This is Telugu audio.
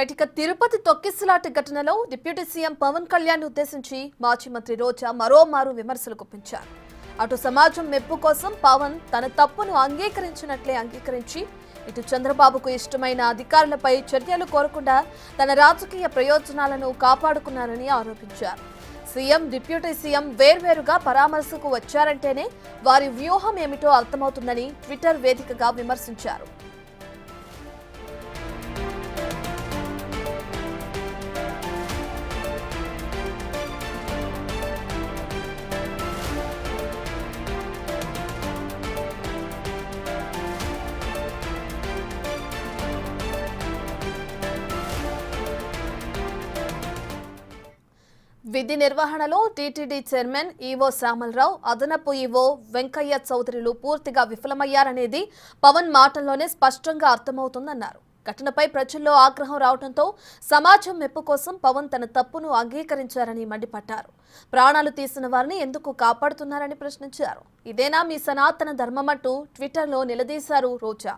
ఇక తిరుపతి తొక్కిసలాట ఘటనలో డిప్యూటీ సీఎం పవన్ కళ్యాణ్ ఉద్దేశించి మాజీ మంత్రి రోజా మరోమారు విమర్శలు గుప్పించారు. అటు సమాజం మెప్పు కోసం పవన్ తన తప్పును అంగీకరించి ఇటు చంద్రబాబుకు ఇష్టమైన అధికారులపై చర్యలు కోరకుండా తన రాజకీయ ప్రయోజనాలను కాపాడుకున్నారని ఆరోపించారు. సీఎం డిప్యూటీ సీఎం వేర్వేరుగా పరామర్శకు వచ్చారంటేనే వారి వ్యూహం ఏమిటో అర్థమవుతుందని ట్విట్టర్ వేదికగా విమర్శించారు. విధి నిర్వహణలో టీటీడీ చైర్మన్ ఈవో శ్యామలరావు, అదనపు ఈవో వెంకయ్య చౌదరిలు పూర్తిగా విఫలమయ్యారనేది పవన్ మాటల్లోనే స్పష్టంగా అర్థమవుతుందన్నారు. ఘటనపై ప్రజల్లో ఆగ్రహం రావడంతో సమాజం మెప్పు కోసం పవన్ తన తప్పును అంగీకరించారని మండిపడ్డారు. ప్రాణాలు తీసిన వారిని ఎందుకు కాపాడుతున్నారని ప్రశ్నించారు. ఇదేనా మీ సనాతన ధర్మమంటూ ట్విట్టర్లో నిలదీశారు రోజా.